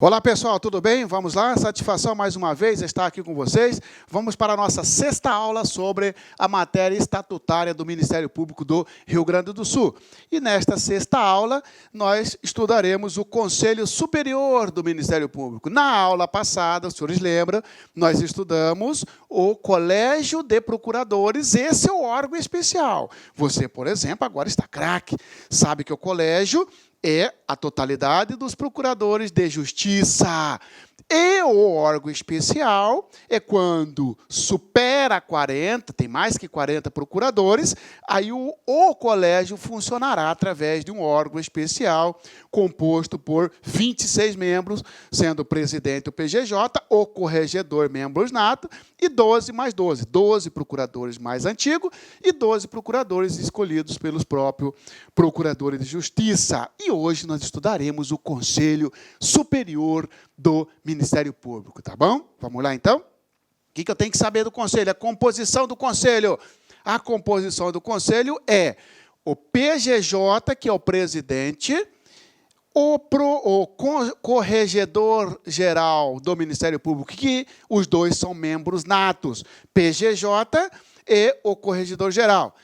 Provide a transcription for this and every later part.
Olá pessoal, tudo bem? Vamos lá, satisfação mais uma vez estar aqui com vocês. Vamos para a nossa sexta aula sobre a matéria estatutária do Ministério Público do Rio Grande do Sul. E nesta sexta aula, nós estudaremos o Conselho Superior do Ministério Público. Na aula passada, os senhores lembram, nós estudamos o Colégio de Procuradores, esse é o órgão especial. Você, por exemplo, agora está craque, sabe que o colégio é a totalidade dos procuradores de justiça. E o órgão especial é quando supera 40, tem mais que 40 procuradores, aí o colégio funcionará através de um órgão especial composto por 26 membros, sendo o presidente o PGJ, o corregedor membros nato, e 12 mais 12, 12 procuradores mais antigos e 12 procuradores escolhidos pelos próprios procuradores de justiça. E hoje nós estudaremos o Conselho Superior do Ministério Público, tá bom? Vamos lá, então? O que eu tenho que saber do Conselho? A composição do Conselho. A composição do Conselho é o PGJ, que é o presidente, o corregedor-geral do Ministério Público, que os dois são membros natos, PGJ e o corregedor-geral.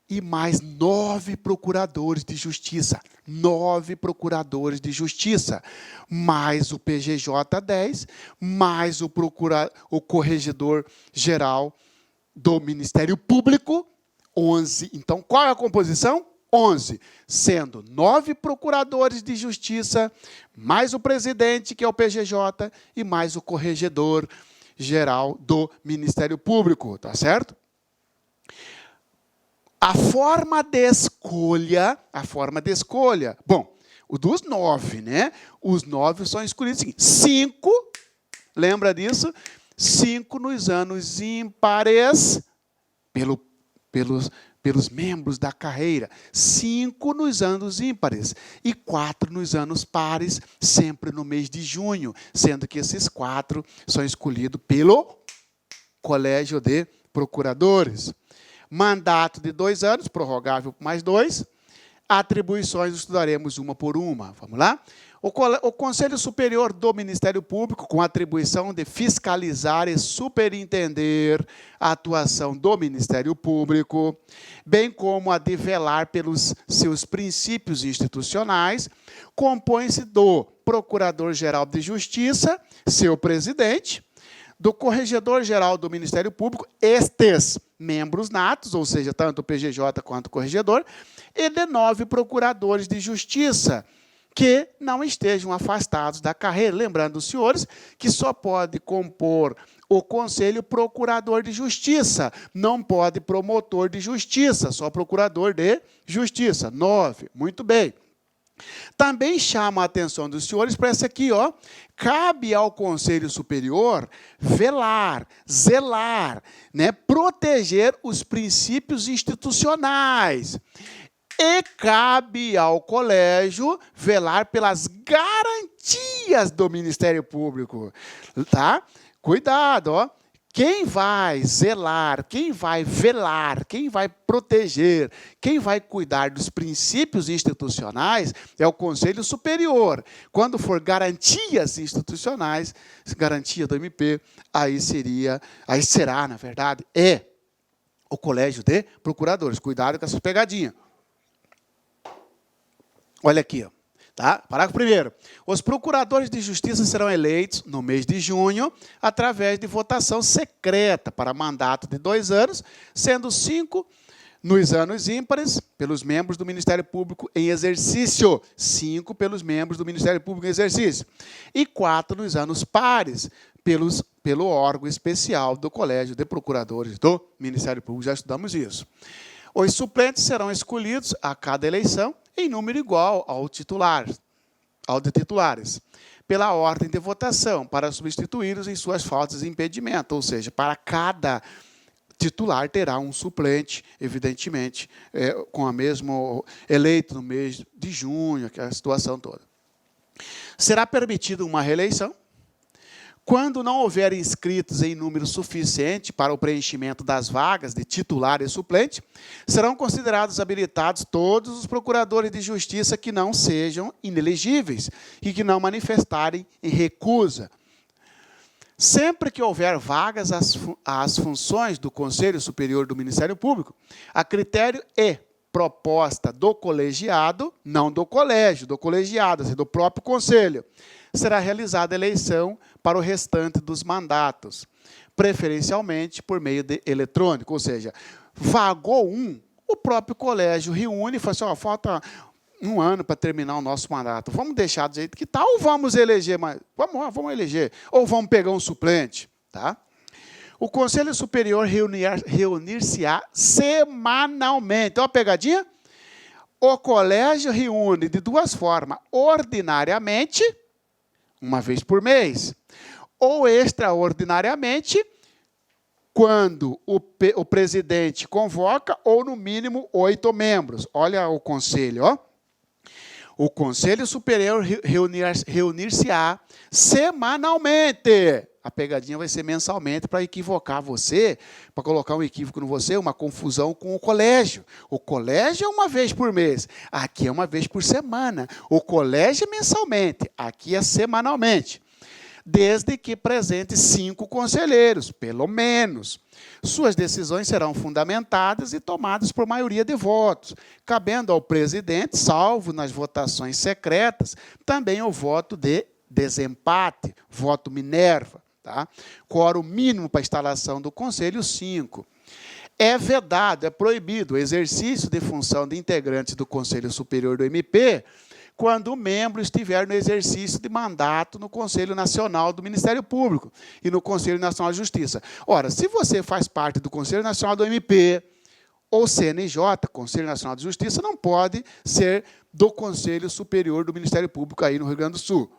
E mais 9 procuradores de justiça. 9 procuradores de justiça. Mais o PGJ 10, mais o corregedor-geral do Ministério Público, 11. Então, qual é a composição? 11. Sendo 9 procuradores de justiça, mais o presidente, que é o PGJ, e mais o corregedor-geral do Ministério Público. Tá certo? A forma de escolha, bom, o dos 9, né? Os 9 são escolhidos assim, 5, lembra disso? 5 nos anos ímpares, pelos membros da carreira, 5 nos anos ímpares e 4 nos anos pares, sempre no mês de junho, sendo que esses 4 são escolhidos pelo Colégio de Procuradores. Mandato de 2 anos, prorrogável por mais 2. Atribuições, estudaremos uma por uma. Vamos lá? O Conselho Superior do Ministério Público, com atribuição de fiscalizar e superintender a atuação do Ministério Público, bem como a de velar pelos seus princípios institucionais, compõe-se do Procurador-Geral de Justiça, seu presidente, do Corregedor-Geral do Ministério Público, estes membros natos, ou seja, tanto o PGJ quanto o corregedor, e de 9 procuradores de justiça, que não estejam afastados da carreira. Lembrando os senhores que só pode compor o Conselho procurador de justiça, não pode promotor de justiça, só procurador de justiça. 9, muito bem. Também chama a atenção dos senhores para essa aqui, ó. Cabe ao Conselho Superior velar, zelar, né, proteger os princípios institucionais. E cabe ao colégio velar pelas garantias do Ministério Público. Tá? Cuidado, ó. Quem vai zelar, quem vai velar, quem vai proteger, quem vai cuidar dos princípios institucionais é o Conselho Superior. Quando for garantias institucionais, garantia do MP, aí será, na verdade, o Colégio de Procuradores. Cuidado com essas pegadinhas. Olha aqui, ó. Tá? Parágrafo 1º. Os procuradores de justiça serão eleitos no mês de junho através de votação secreta para mandato de 2 anos, sendo 5 nos anos ímpares pelos membros do Ministério Público em exercício. 5 pelos membros do Ministério Público em exercício. E 4 nos anos pares pelo órgão especial do Colégio de Procuradores do Ministério Público. Já estudamos isso. Os suplentes serão escolhidos a cada eleição em número igual ao de titulares, pela ordem de votação, para substituí-los em suas faltas de impedimento, ou seja, para cada titular terá um suplente, evidentemente, com a mesma eleito no mês de junho, aquela situação toda. Será permitida uma reeleição, Quando não houver inscritos em número suficiente para o preenchimento das vagas de titular e suplente, serão considerados habilitados todos os procuradores de justiça que não sejam inelegíveis e que não manifestarem em recusa. Sempre que houver vagas às funções do Conselho Superior do Ministério Público, a critério e proposta do colegiado, não do colégio, do colegiado, assim, do próprio Conselho, será realizada a eleição para o restante dos mandatos, preferencialmente por meio de eletrônico, ou seja, vagou um, o próprio colégio reúne e fala assim, falta um ano para terminar o nosso mandato, vamos deixar do jeito que está, ou vamos eleger, vamos eleger, ou vamos pegar um suplente, tá? O Conselho Superior reunir-se-á semanalmente. Olha a pegadinha? O colégio reúne de duas formas, ordinariamente, uma vez por mês, ou extraordinariamente, quando o presidente convoca, ou no mínimo 8 membros. Olha o conselho, ó. O Conselho Superior reunir-se-á semanalmente. A pegadinha vai ser mensalmente para equivocar você, para colocar um equívoco no você, uma confusão com o colégio. O colégio é uma vez por mês, aqui é uma vez por semana. O colégio é mensalmente, aqui é semanalmente. Desde que presente 5 conselheiros, pelo menos. Suas decisões serão fundamentadas e tomadas por maioria de votos, cabendo ao presidente, salvo nas votações secretas, também o voto de desempate, voto Minerva. Tá? Quórum mínimo para a instalação do Conselho, 5. É vedado, é proibido o exercício de função de integrantes do Conselho Superior do MP quando o membro estiver no exercício de mandato no Conselho Nacional do Ministério Público e no Conselho Nacional de Justiça. Ora, se você faz parte do Conselho Nacional do MP ou CNJ, Conselho Nacional de Justiça, não pode ser do Conselho Superior do Ministério Público aí no Rio Grande do Sul.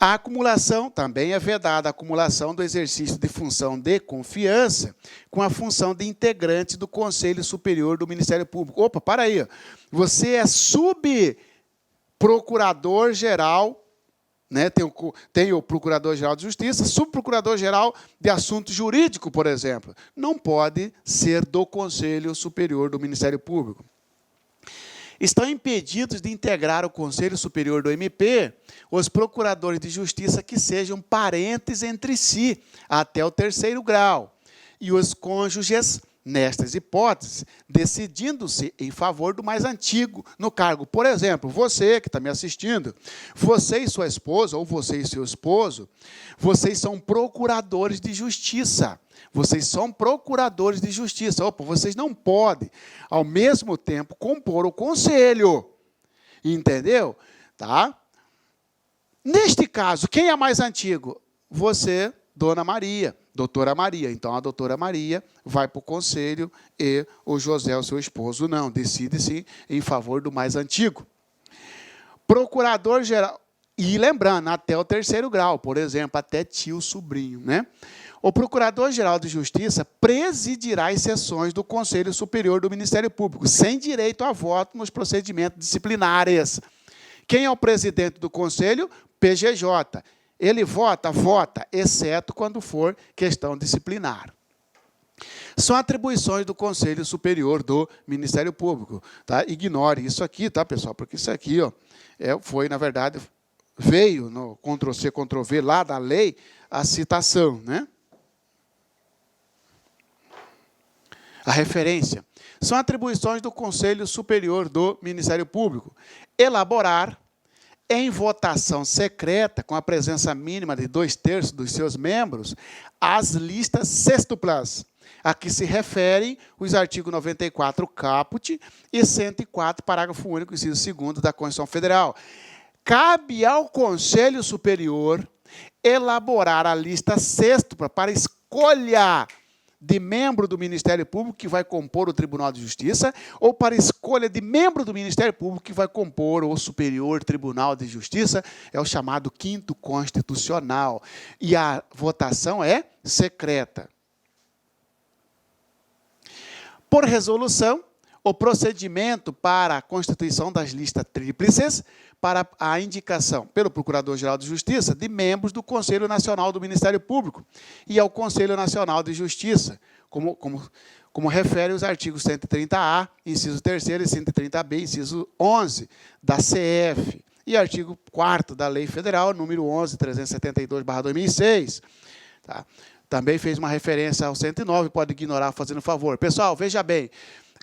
A acumulação, também é vedada a acumulação do exercício de função de confiança com a função de integrante do Conselho Superior do Ministério Público. Opa, para aí. Você é subprocurador-geral, né? Tem o Procurador-Geral de Justiça, subprocurador-geral de Assunto Jurídico, por exemplo. Não pode ser do Conselho Superior do Ministério Público. Estão impedidos de integrar o Conselho Superior do MP os procuradores de justiça que sejam parentes entre si, até o 3º grau, e os cônjuges, nestas hipóteses, decidindo-se em favor do mais antigo no cargo. Por exemplo, você que está me assistindo, você e sua esposa, ou você e seu esposo, vocês são procuradores de justiça. Vocês são procuradores de justiça. Opa, vocês não podem, ao mesmo tempo, compor o conselho. Entendeu? Tá? Neste caso, quem é mais antigo? Você, Dona Maria, Doutora Maria. Então, a Doutora Maria vai para o conselho e o José, o seu esposo, não. Decide-se em favor do mais antigo. Procurador-geral. E lembrando, até o 3º grau, por exemplo, até tio, sobrinho, né? O Procurador-Geral de Justiça presidirá as sessões do Conselho Superior do Ministério Público, sem direito a voto nos procedimentos disciplinares. Quem é o presidente do Conselho? PGJ. Ele vota, exceto quando for questão disciplinar. São atribuições do Conselho Superior do Ministério Público. Tá? Ignore isso aqui, tá, pessoal? Porque isso aqui foi, na verdade, veio no Ctrl+C, Ctrl+V lá da lei, a citação, né? A referência. São atribuições do Conselho Superior do Ministério Público. Elaborar, em votação secreta, com a presença mínima de 2/3 dos seus membros, as listas sextuplas, a que se referem os artigos 94 caput e 104, parágrafo único, inciso 2º da Constituição Federal. Cabe ao Conselho Superior elaborar a lista sextupla para escolha de membro do Ministério Público que vai compor o Tribunal de Justiça ou para escolha de membro do Ministério Público que vai compor o Superior Tribunal de Justiça, é o chamado 5º Constitucional. E a votação é secreta. Por resolução, o procedimento para a constituição das listas tríplices para a indicação pelo Procurador-Geral de Justiça de membros do Conselho Nacional do Ministério Público e ao Conselho Nacional de Justiça, como refere os artigos 130A, inciso 3º, e 130B, inciso 11, da CF, e artigo 4º da Lei Federal, número 11.372/2006. Tá? Também fez uma referência ao 109, pode ignorar fazendo favor. Pessoal, veja bem,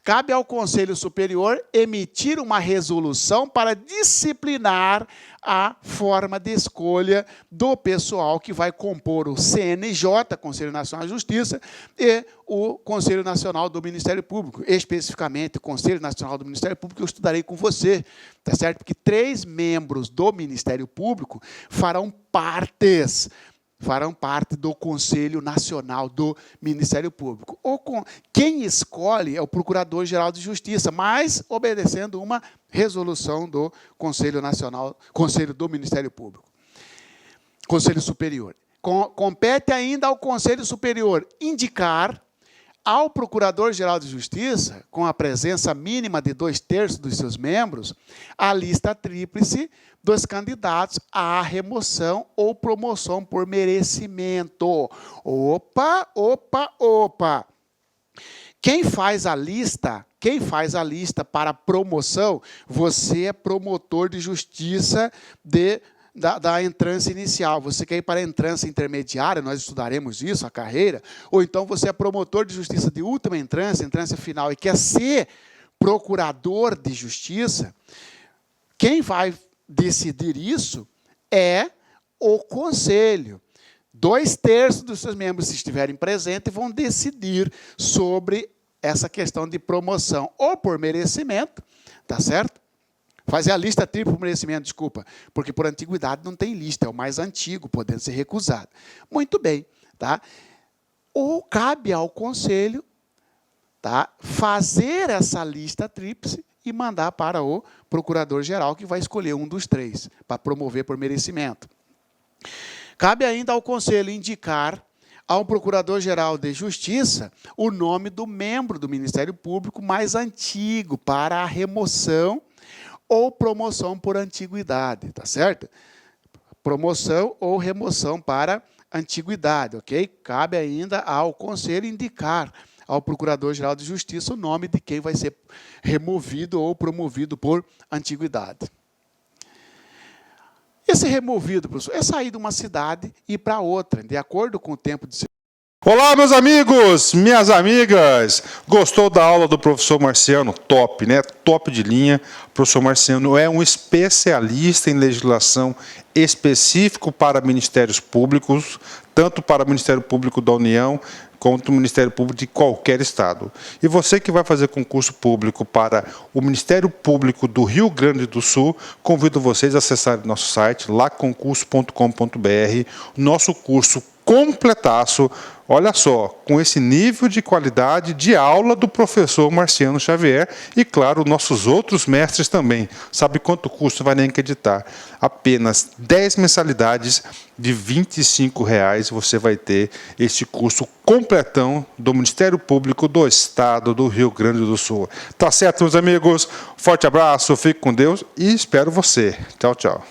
cabe ao Conselho Superior emitir uma resolução para disciplinar a forma de escolha do pessoal que vai compor o CNJ, Conselho Nacional de Justiça, e o Conselho Nacional do Ministério Público. Especificamente, o Conselho Nacional do Ministério Público, eu estudarei com você, tá certo? Porque 3 membros do Ministério Público farão parte do Conselho Nacional do Ministério Público. Quem escolhe é o Procurador-Geral de Justiça, mas obedecendo uma resolução do Conselho do Ministério Público. Conselho Superior. Compete ainda ao Conselho Superior indicar ao Procurador-Geral de Justiça, com a presença mínima de 2/3 dos seus membros, a lista tríplice dos candidatos à remoção ou promoção por merecimento. Opa! Quem faz a lista para promoção, você é promotor de justiça da entrância inicial. Você quer ir para a entrância intermediária, nós estudaremos isso, a carreira, ou então você é promotor de justiça de última entrância final, e quer ser procurador de justiça. Quem vai decidir isso é o Conselho. 2/3 dos seus membros, se estiverem presentes, vão decidir sobre essa questão de promoção, ou por merecimento, tá certo? Fazer a lista tríplice por merecimento, desculpa, porque por antiguidade não tem lista, é o mais antigo, podendo ser recusado. Muito bem, tá? Ou cabe ao Conselho, tá, fazer essa lista tríplice e mandar para o Procurador-Geral, que vai escolher um dos 3, para promover por merecimento. Cabe ainda ao Conselho indicar ao Procurador-Geral de Justiça o nome do membro do Ministério Público mais antigo para a remoção ou promoção por antiguidade, tá certo? Promoção ou remoção para antiguidade, ok? Cabe ainda ao Conselho indicar ao Procurador-Geral de Justiça o nome de quem vai ser removido ou promovido por antiguidade. Esse removido, professor, é sair de uma cidade e ir para outra, de acordo com o tempo de... Olá, meus amigos, minhas amigas. Gostou da aula do professor Marciano? Top, né? Top de linha. O professor Marciano é um especialista em legislação específico para ministérios públicos, tanto para o Ministério Público da União, quanto o Ministério Público de qualquer estado. E você que vai fazer concurso público para o Ministério Público do Rio Grande do Sul, convido vocês a acessarem nosso site, laconcurso.com.br, nosso curso completaço, olha só, com esse nível de qualidade de aula do professor Marciano Xavier e, claro, nossos outros mestres também. Sabe quanto custa? Vai nem acreditar. Apenas 10 mensalidades de R$ 25,00 você vai ter este curso completão do Ministério Público do Estado do Rio Grande do Sul. Tá certo, meus amigos? Forte abraço, fique com Deus e espero você. Tchau, tchau.